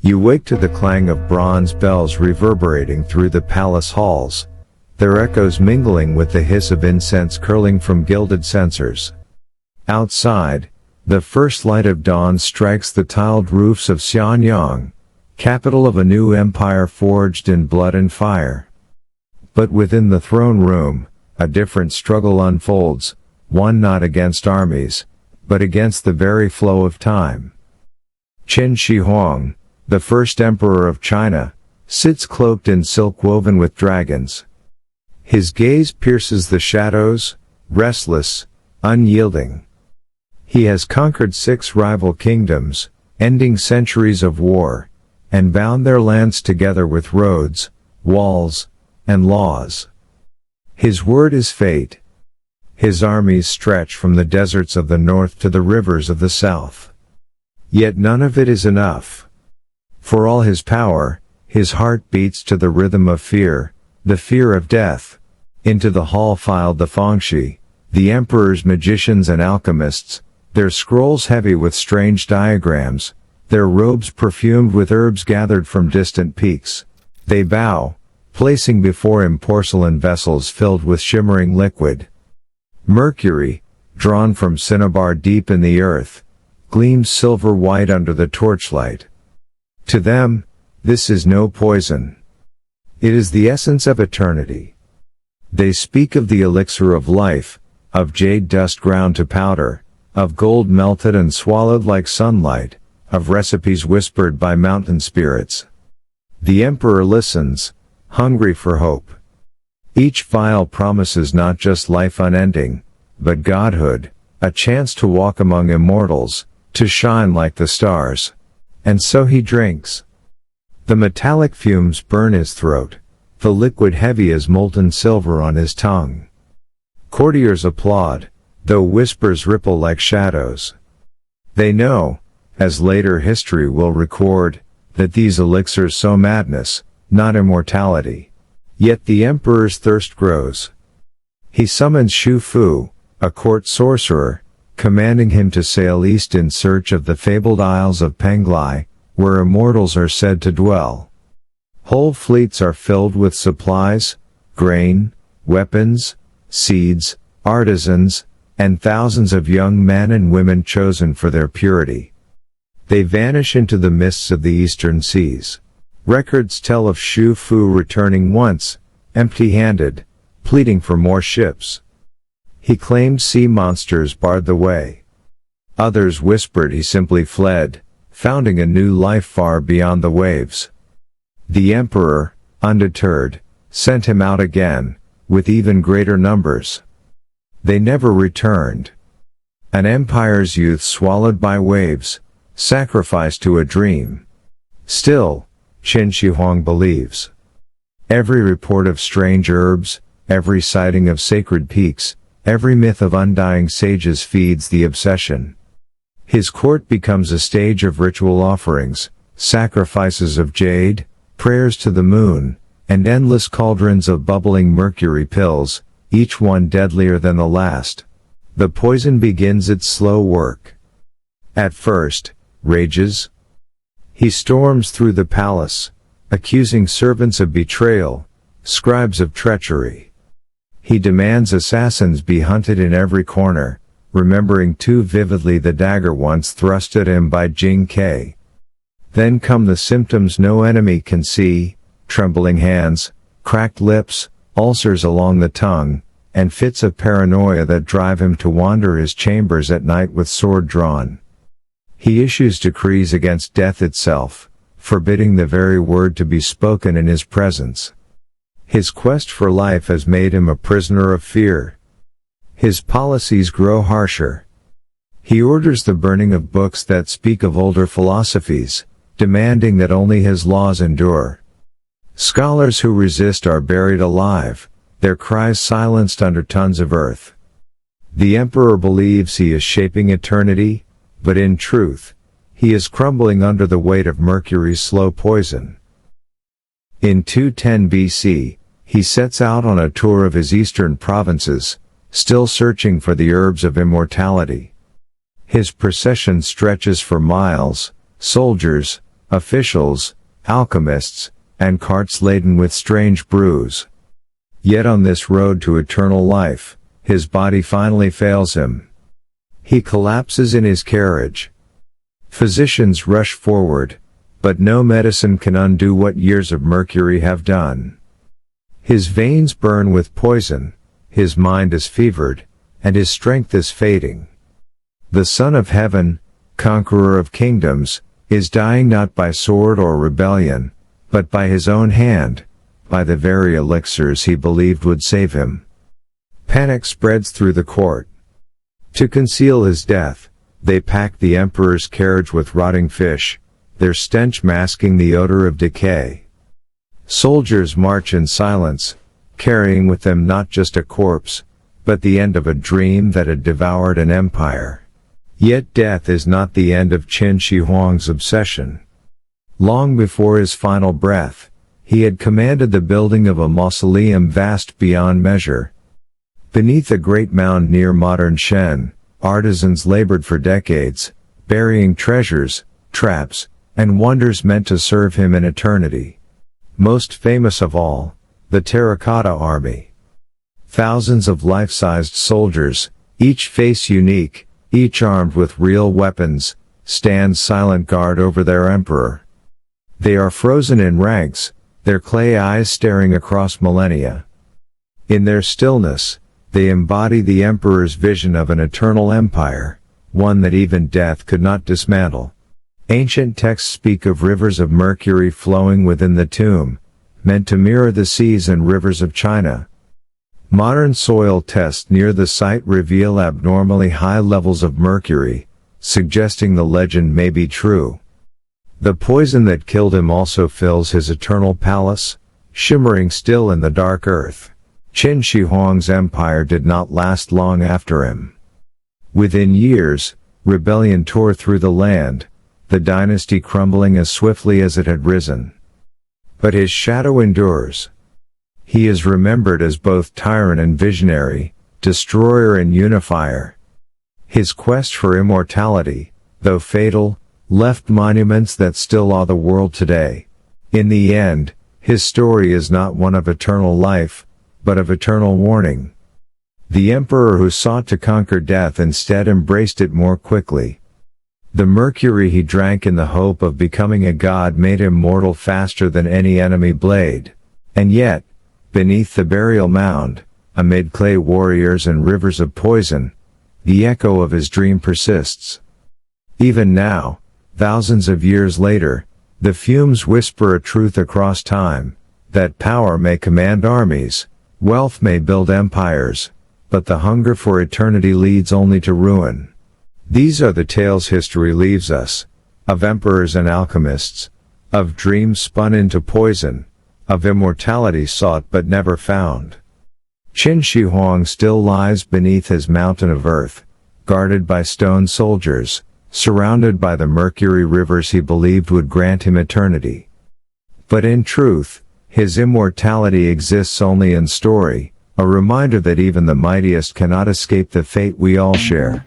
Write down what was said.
You wake to the clang of bronze bells reverberating through the palace halls, their echoes mingling with the hiss of incense curling from gilded censers. Outside, the first light of dawn strikes the tiled roofs of Xianyang, capital of a new empire forged in blood and fire. But within the throne room, a different struggle unfolds, one not against armies, but against the very flow of time. Qin Shi Huang, the first emperor of China, sits cloaked in silk woven with dragons. His gaze pierces the shadows, restless, unyielding. He has conquered 6 rival kingdoms, ending centuries of war, and bound their lands together with roads, walls, and laws. His word is fate. His armies stretch from the deserts of the north to the rivers of the south. Yet none of it is enough. For all his power, his heart beats to the rhythm of fear, the fear of death. Into the hall filed the Fengshi, the emperor's magicians and alchemists, their scrolls heavy with strange diagrams, their robes perfumed with herbs gathered from distant peaks. They bow, placing before him porcelain vessels filled with shimmering liquid. Mercury, drawn from cinnabar deep in the earth, gleams silver white under the torchlight. To them, this is no poison. It is the essence of eternity. They speak of the elixir of life, of jade dust ground to powder, of gold melted and swallowed like sunlight, of recipes whispered by mountain spirits. The emperor listens, hungry for hope. Each vial promises not just life unending, but godhood, a chance to walk among immortals, to shine like the stars. And so he drinks. The metallic fumes burn his throat, the liquid heavy as molten silver on his tongue. Courtiers applaud, though whispers ripple like shadows. They know, as later history will record, that these elixirs sow madness, not immortality. Yet the emperor's thirst grows. He summons Xu Fu, a court sorcerer, commanding him to sail east in search of the fabled Isles of Penglai, where immortals are said to dwell. Whole fleets are filled with supplies, grain, weapons, seeds, artisans, and thousands of young men and women chosen for their purity. They vanish into the mists of the eastern seas. Records tell of Xu Fu returning once, empty-handed, pleading for more ships. He claimed sea monsters barred the way. Others whispered he simply fled, founding a new life far beyond the waves. The emperor, undeterred, sent him out again, with even greater numbers. They never returned. An empire's youth swallowed by waves, sacrificed to a dream. Still, Qin Shi Huang believes. Every report of strange herbs, every sighting of sacred peaks, every myth of undying sages feeds the obsession. His court becomes a stage of ritual offerings, sacrifices of jade, prayers to the moon, and endless cauldrons of bubbling mercury pills, each one deadlier than the last. The poison begins its slow work. At first, rages. He storms through the palace, accusing servants of betrayal, scribes of treachery. He demands assassins be hunted in every corner, remembering too vividly the dagger once thrust at him by Jing Ke. Then come the symptoms no enemy can see, trembling hands, cracked lips, ulcers along the tongue, and fits of paranoia that drive him to wander his chambers at night with sword drawn. He issues decrees against death itself, forbidding the very word to be spoken in his presence. His quest for life has made him a prisoner of fear. His policies grow harsher. He orders the burning of books that speak of older philosophies, demanding that only his laws endure. Scholars who resist are buried alive, their cries silenced under tons of earth. The emperor believes he is shaping eternity, but in truth, he is crumbling under the weight of Mercury's slow poison. In 210 BC, he sets out on a tour of his eastern provinces, still searching for the herbs of immortality. His procession stretches for miles, soldiers, officials, alchemists, and carts laden with strange brews. Yet on this road to eternal life, his body finally fails him. He collapses in his carriage. Physicians rush forward, but no medicine can undo what years of Mercury have done. His veins burn with poison, his mind is fevered, and his strength is fading. The Son of Heaven, conqueror of kingdoms, is dying not by sword or rebellion, but by his own hand, by the very elixirs he believed would save him. Panic spreads through the court. To conceal his death, they pack the emperor's carriage with rotting fish, their stench masking the odor of decay. Soldiers march in silence, carrying with them not just a corpse, but the end of a dream that had devoured an empire. Yet death is not the end of Qin Shi Huang's obsession. Long before his final breath, he had commanded the building of a mausoleum vast beyond measure. Beneath a great mound near modern Shen, artisans labored for decades, burying treasures, traps, and wonders meant to serve him in eternity. Most famous of all, the Terracotta Army. Thousands of life-sized soldiers, each face unique, each armed with real weapons, stand silent guard over their emperor. They are frozen in ranks, their clay eyes staring across millennia. In their stillness, they embody the emperor's vision of an eternal empire, one that even death could not dismantle. Ancient texts speak of rivers of mercury flowing within the tomb, meant to mirror the seas and rivers of China. Modern soil tests near the site reveal abnormally high levels of mercury, suggesting the legend may be true. The poison that killed him also fills his eternal palace, shimmering still in the dark earth. Qin Shi Huang's empire did not last long after him. Within years, rebellion tore through the land, the dynasty crumbling as swiftly as it had risen. But his shadow endures. He is remembered as both tyrant and visionary, destroyer and unifier. His quest for immortality, though fatal, left monuments that still awe the world today. In the end, his story is not one of eternal life, but of eternal warning. The emperor who sought to conquer death instead embraced it more quickly. The mercury he drank in the hope of becoming a god made him mortal faster than any enemy blade. And yet, beneath the burial mound, amid clay warriors and rivers of poison, the echo of his dream persists. Even now, thousands of years later, the fumes whisper a truth across time, that power may command armies, wealth may build empires, but the hunger for eternity leads only to ruin. These are the tales history leaves us, of emperors and alchemists, of dreams spun into poison, of immortality sought but never found. Qin Shi Huang still lies beneath his mountain of earth, guarded by stone soldiers, surrounded by the mercury rivers he believed would grant him eternity. But in truth, his immortality exists only in story, a reminder that even the mightiest cannot escape the fate we all share.